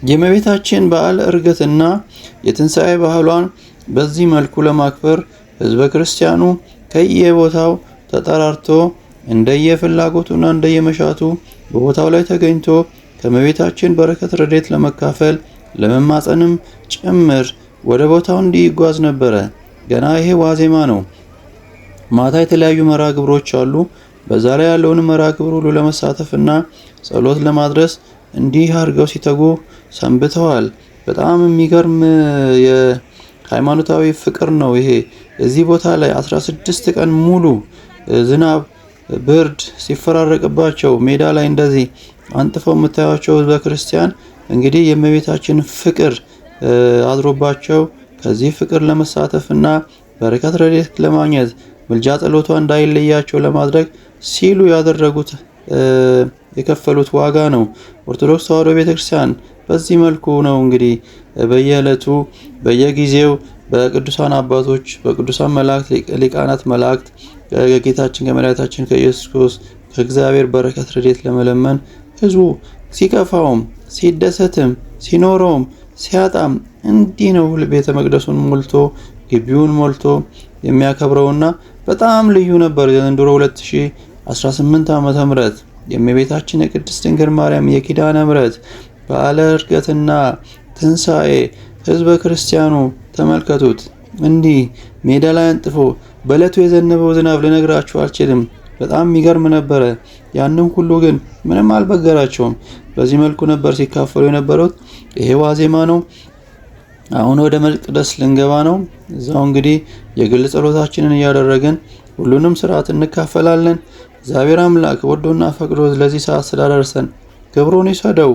የእመቤታችን በዓለ ዕርገትና የትንሣኤ ባህሏን በዚህ መልኩ ለማክበር ሕዝበ ክርስቲያኑ ከየቦታው ተጠራርቶ እንደየፍላጎቱና እንደየመሻቱ በቦታው ላይ ተገኝቶ ከእመቤታችን በረከት ረድኤት ለመካፈል ለመማጸንም ጭምር ወደ ቦታው እንዲጓዝ ነበረ። ገና ይሄ ዋዜማ ነው። ማታ የተለያዩ መርሃ ግብሮች አሉ። በዛ ላይ ያለውን መርሃ ግብር ሁሉ ለመሳተፍና ጸሎት ለማድረስ እንዲህ አድርገው ሲተጉ ሰንብተዋል። በጣም የሚገርም የሃይማኖታዊ ፍቅር ነው ይሄ። እዚህ ቦታ ላይ 16 ቀን ሙሉ ዝናብ፣ ብርድ ሲፈራረቅባቸው ሜዳ ላይ እንደዚህ አንጥፈው የምታዩቸው ሕዝበ ክርስቲያን እንግዲህ የእመቤታችን ፍቅር አድሮባቸው ከዚህ ፍቅር ለመሳተፍና በረከት ረድኤት ለማግኘት ምልጃ ጸሎቷ እንዳይለያቸው ለማድረግ ሲሉ ያደረጉት የከፈሉት ዋጋ ነው። ኦርቶዶክስ ተዋሕዶ ቤተክርስቲያን በዚህ መልኩ ነው እንግዲህ በየዕለቱ በየጊዜው በቅዱሳን አባቶች በቅዱሳን መላእክት ሊቃናት መላእክት ከጌታችን ከመድኃኒታችን ከኢየሱስ ክርስቶስ ከእግዚአብሔር በረከት ረድኤት ለመለመን ህዝቡ ሲከፋውም ሲደሰትም ሲኖረውም ሲያጣም እንዲህ ነው ቤተ መቅደሱን ሞልቶ ግቢውን ሞልቶ የሚያከብረውና በጣም ልዩ ነበር። ዘንድሮ 2018 ዓመተ ምህረት የእመቤታችን የቅድስት ድንግል ማርያም የኪዳነ ምህረት በዓለ ዕርገትና ትንሣኤ ህዝበ ክርስቲያኑ ተመልከቱት። እንዲህ ሜዳ ላይ አንጥፎ በዕለቱ የዘነበው ዝናብ ልነግራችሁ አልችልም። በጣም የሚገርም ነበረ። ያንን ሁሉ ግን ምንም አልበገራቸውም። በዚህ መልኩ ነበር ሲካፈሉ የነበሩት። ይሄ ዋዜማ ነው። አሁን ወደ መቅደስ ልንገባ ነው። እዛው እንግዲህ የግል ጸሎታችንን እያደረግን ሁሉንም ስርዓት እንካፈላለን። እግዚአብሔር አምላክ ወዶና ፈቅዶ ለዚህ ሰዓት ስላደረሰን ክብሩን ይሰደው።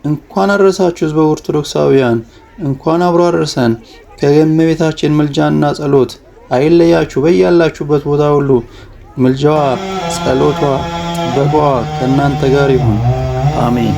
እንኳን አደረሳችሁ ህዝበ ኦርቶዶክሳውያን፣ እንኳን አብሮ አደረሰን። ከእመቤታችን ምልጃና ጸሎት አይለያችሁ። በያላችሁበት ቦታ ሁሉ ምልጃዋ፣ ጸሎቷ፣ በጓ ከእናንተ ጋር ይሁን። አሜን።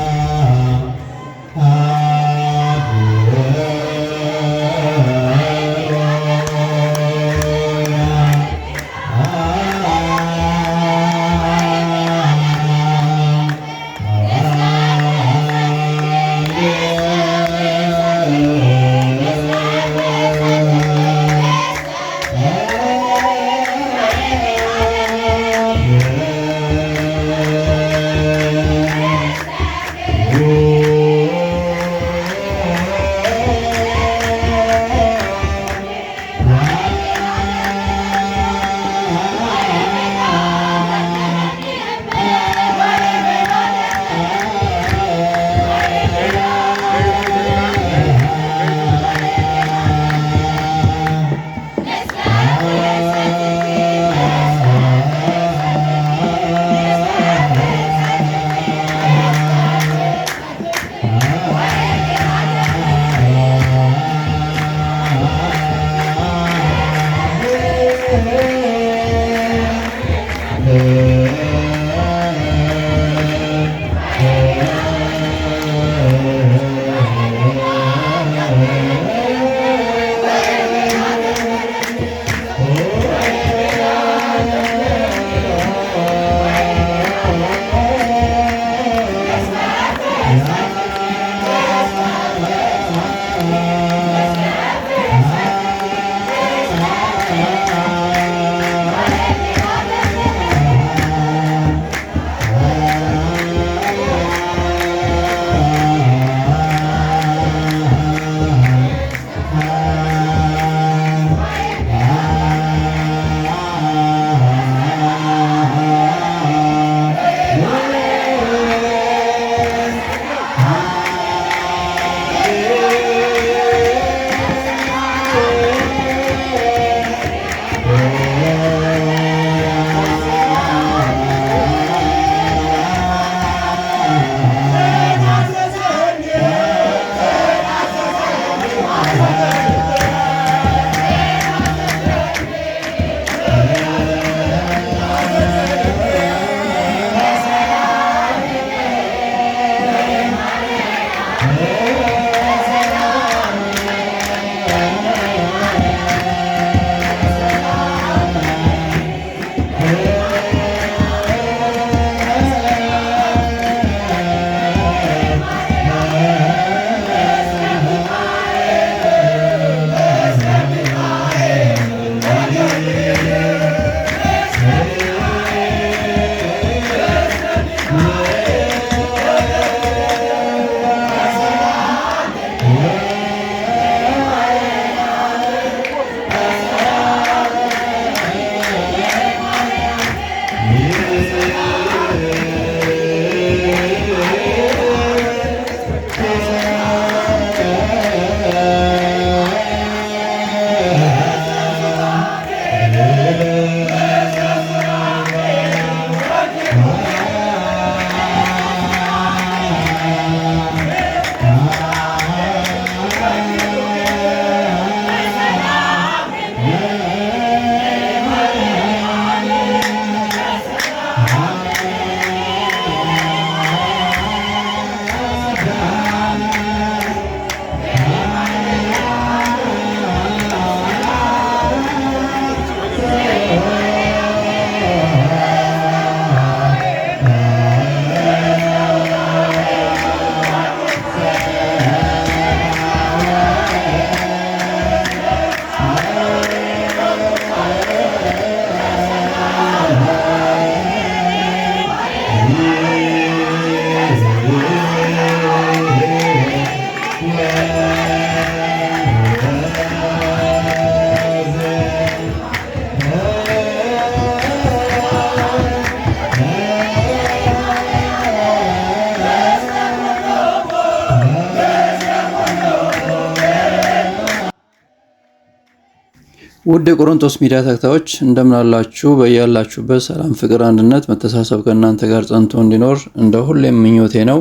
ውድ የቆሮንቶስ ሚዲያ ተከታዮች እንደምን አላችሁ? በያላችሁበት ሰላም፣ ፍቅር፣ አንድነት፣ መተሳሰብ ከእናንተ ጋር ጸንቶ እንዲኖር እንደ ሁሌም ምኞቴ ነው።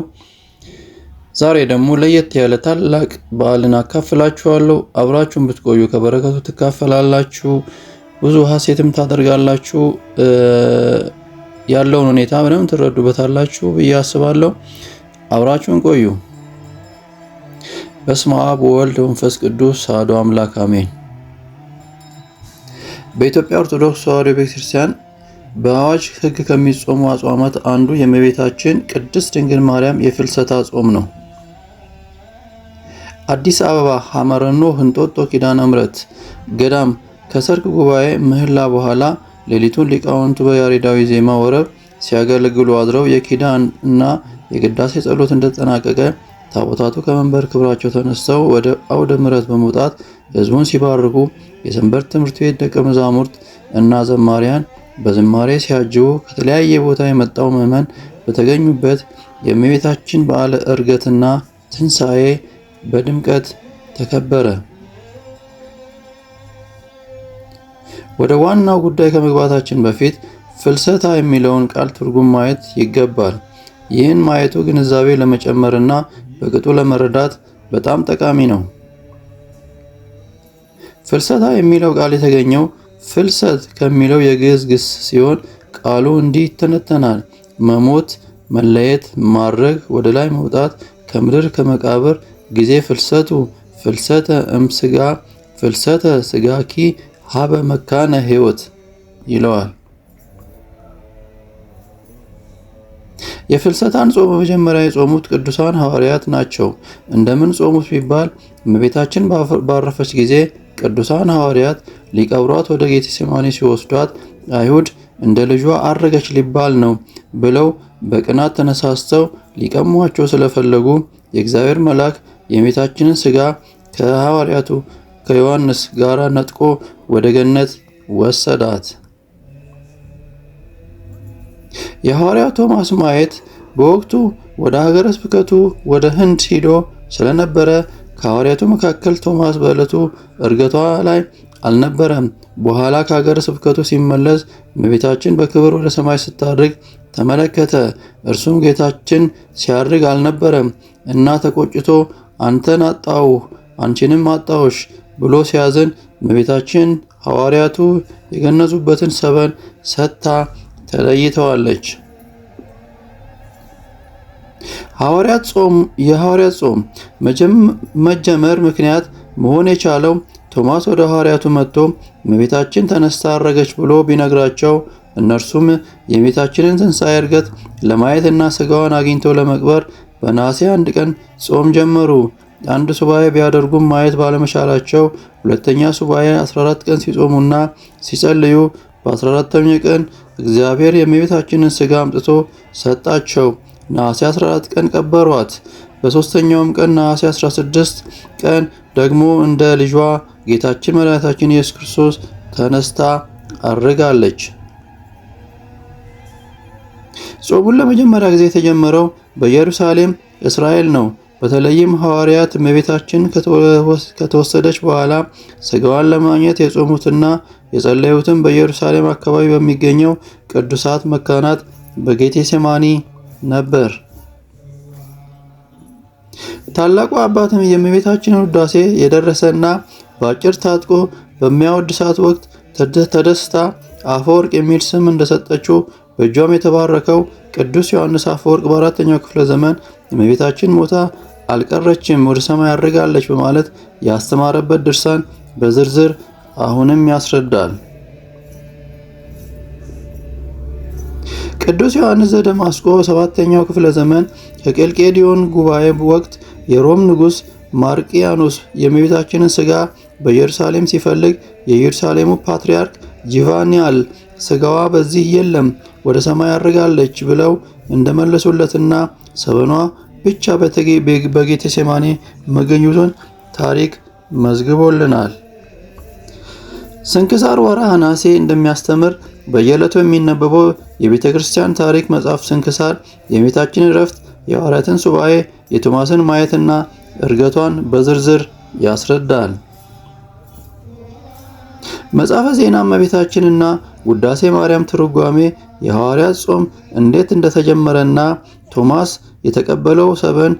ዛሬ ደግሞ ለየት ያለ ታላቅ በዓልን አካፍላችኋለሁ። አብራችሁን ብትቆዩ ከበረከቱ ትካፈላላችሁ፣ ብዙ ሐሴትም ታደርጋላችሁ። ያለውን ሁኔታ ምንም ትረዱበታላችሁ ብዬ አስባለሁ። አብራችሁን ቆዩ። በስመ አብ ወወልድ ወመንፈስ ቅዱስ አሐዱ አምላክ አሜን። በኢትዮጵያ ኦርቶዶክስ ተዋሕዶ ቤተክርስቲያን በአዋጅ ሕግ ከሚጾሙ አጽዋማት አንዱ የእመቤታችን ቅድስት ድንግል ማርያም የፍልሰታ ጾም ነው። አዲስ አበባ ሐመረኖ እንጦጦ ኪዳነ ምሕረት ገዳም ከሰርክ ጉባኤ ምህላ በኋላ ሌሊቱን ሊቃውንቱ በያሬዳዊ ዜማ ወረብ ሲያገለግሉ አድረው የኪዳን እና የቅዳሴ ጸሎት እንደተጠናቀቀ ታቦታቱ ከመንበር ክብራቸው ተነስተው ወደ አውደ ምሕረት በመውጣት ሕዝቡን ሲባርኩ የሰንበት ትምህርት ቤት ደቀ መዛሙርት እና ዘማሪያን በዝማሬ ሲያጅቡ ከተለያየ ቦታ የመጣው ምዕመን በተገኙበት የእመቤታችን በዓለ ዕርገትና ትንሣኤ በድምቀት ተከበረ። ወደ ዋናው ጉዳይ ከመግባታችን በፊት ፍልሰታ የሚለውን ቃል ትርጉም ማየት ይገባል። ይህን ማየቱ ግንዛቤ ለመጨመርና በቅጡ ለመረዳት በጣም ጠቃሚ ነው። ፍልሰታ የሚለው ቃል የተገኘው ፍልሰት ከሚለው የግዕዝ ግስ ሲሆን ቃሉ እንዲህ ይተነተናል። መሞት፣ መለየት፣ ማድረግ፣ ወደ ላይ መውጣት፣ ከምድር ከመቃብር ጊዜ ፍልሰቱ ፍልሰተ እምስጋ ፍልሰተ ስጋኪ ሀበ መካነ ሕይወት ይለዋል። የፍልሰታን ጾም በመጀመሪያ የጾሙት ቅዱሳን ሐዋርያት ናቸው። እንደምን ጾሙት ቢባል እመቤታችን ባረፈች ጊዜ ቅዱሳን ሐዋርያት ሊቀብሯት ወደ ጌቴሴማኒ ሲወስዷት አይሁድ እንደ ልጇ አረገች ሊባል ነው ብለው በቅናት ተነሳስተው ሊቀሟቸው ስለፈለጉ የእግዚአብሔር መልአክ የእመቤታችንን ሥጋ ከሐዋርያቱ ከዮሐንስ ጋር ነጥቆ ወደ ገነት ወሰዳት። የሐዋርያው ቶማስ ማየት በወቅቱ ወደ ሀገረ ስብከቱ ወደ ህንድ ሂዶ ስለነበረ ከሐዋርያቱ መካከል ቶማስ በዕለቱ ዕርገቷ ላይ አልነበረም። በኋላ ከሀገረ ስብከቱ ሲመለስ እመቤታችን በክብር ወደ ሰማይ ስታርግ ተመለከተ። እርሱም ጌታችን ሲያርግ አልነበረም እና ተቆጭቶ አንተን አጣሁህ አንቺንም አጣሁሽ ብሎ ሲያዝን እመቤታችን ሐዋርያቱ የገነዙበትን ሰበን ሰጥታ ተለይተዋለች። የሐዋርያት ጾም መጀመር ምክንያት መሆን የቻለው ቶማስ ወደ ሐዋርያቱ መጥቶ እመቤታችን ተነስታ አረገች ብሎ ቢነግራቸው እነርሱም የእመቤታችንን ትንሣኤ ዕርገት ለማየትና ሥጋዋን አግኝተው ለመቅበር በነሐሴ 1 ቀን ጾም ጀመሩ። አንድ ሱባኤ ቢያደርጉም ማየት ባለመቻላቸው ሁለተኛ ሱባኤ 14 ቀን ሲጾሙና ሲጸልዩ በ14ኛው ቀን እግዚአብሔር የእመቤታችንን ሥጋ አምጥቶ ሰጣቸው። ነሐሴ 14 ቀን ቀበሯት። በሦስተኛውም ቀን ነሐሴ 16 ቀን ደግሞ እንደ ልጇ ጌታችን መድኃኒታችን ኢየሱስ ክርስቶስ ተነስታ አርጋለች። ጾሙን ለመጀመሪያ ጊዜ የተጀመረው በኢየሩሳሌም እስራኤል ነው። በተለይም ሐዋርያት እመቤታችን ከተወሰደች በኋላ ሥጋዋን ለማግኘት የጾሙትና የጸለዩትን በኢየሩሳሌም አካባቢ በሚገኘው ቅዱሳት መካናት በጌቴሴማኒ ነበር። ታላቁ አባትም የእመቤታችንን ውዳሴ የደረሰና በአጭር ታጥቆ በሚያወድሳት ወቅት ተደስታ አፈወርቅ የሚል ስም እንደሰጠችው በእጇም የተባረከው ቅዱስ ዮሐንስ አፈወርቅ በ4ኛው ክፍለ ዘመን እመቤታችን ሞታ አልቀረችም ወደ ሰማይ አድርጋለች በማለት ያስተማረበት ድርሳን በዝርዝር አሁንም ያስረዳል። ቅዱስ ዮሐንስ ዘደማስቆ 7ኛው ክፍለ ዘመን ከቄልቄዲዮን ጉባኤ ወቅት የሮም ንጉሥ ማርቂያኖስ የእመቤታችንን ሥጋ በኢየሩሳሌም ሲፈልግ የኢየሩሳሌሙ ፓትርያርክ ጂቫኒያል ሥጋዋ በዚህ የለም ወደ ሰማይ አድርጋለች ብለው እንደመለሱለትና ሰበኗ ብቻ በጌቴሴማኒ መገኘቱን ታሪክ መዝግቦልናል። ስንክሳር ወርኃ ነሐሴ እንደሚያስተምር በየዕለቱ የሚነበበው የቤተ ክርስቲያን ታሪክ መጽሐፍ ስንክሳር የእመቤታችንን ዕረፍት፣ የሐዋርያትን ሱባኤ፣ የቶማስን ማየትና ዕርገቷን በዝርዝር ያስረዳል። መጽሐፈ ዜና እመቤታችንና ውዳሴ ማርያም ትርጓሜ የሐዋርያት ጾም እንዴት እንደተጀመረና ቶማስ የተቀበለው ሰበን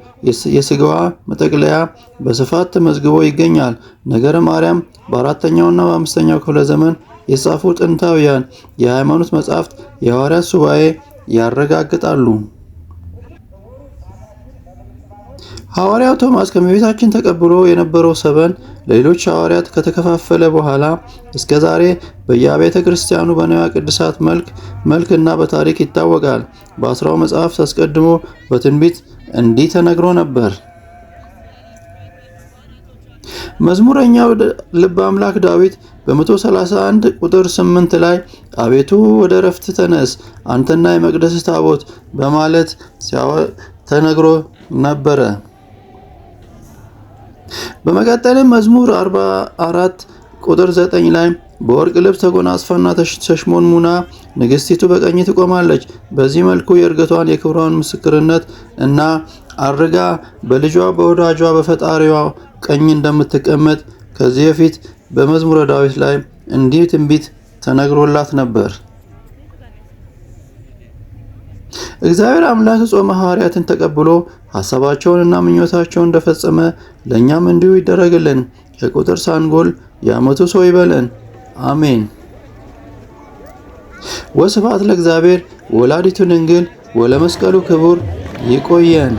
የስጋዋ መጠቅለያ በስፋት ተመዝግቦ ይገኛል። ነገረ ማርያም በ4ኛውና በ5ኛው ክፍለ ዘመን የጻፉ ጥንታውያን የሃይማኖት መጻሕፍት የሐዋርያት ሱባኤ ያረጋግጣሉ። ሐዋርያው ቶማስ ከእመቤታችን ተቀብሎ የነበረው ሰበን ለሌሎች ሐዋርያት ከተከፋፈለ በኋላ እስከ ዛሬ በየአብያተ ክርስቲያኑ በንዋየ ቅድሳት መልክና በታሪክ ይታወቃል። በ10ው መጽሐፍት አስቀድሞ በትንቢት እንዲህ ተነግሮ ነበር። መዝሙረኛው ልበ አምላክ ዳዊት በ131 ቁጥር 8 ላይ አቤቱ ወደ ረፍት ተነስ አንተና የመቅደስ ታቦት በማለት ተነግሮ ነበረ። በመቀጠልም መዝሙር 44 ቁጥር 9 ላይ በወርቅ ልብስ ተጎናጽፋና ተሽሞንሙና ንግስቲቱ በቀኝ ትቆማለች። በዚህ መልኩ የእርገቷን የክብሯን ምስክርነት እና አርጋ በልጇ በወዳጇ በፈጣሪዋ ቀኝ እንደምትቀመጥ ከዚህ በፊት በመዝሙረ ዳዊት ላይ እንዲህ ትንቢት ተነግሮላት ነበር። እግዚአብሔር አምላክ ጾመ ሐዋርያትን ተቀብሎ ሐሳባቸውንና ምኞታቸውን እንደፈጸመ ለኛም እንዲሁ ይደረግልን። ከቁጥር ሳንጎል የዓመቱ ሰው ይበለን። አሜን። ወስብሐት ለእግዚአብሔር ወላዲቱ ድንግል ወለመስቀሉ ክቡር። ይቆየን።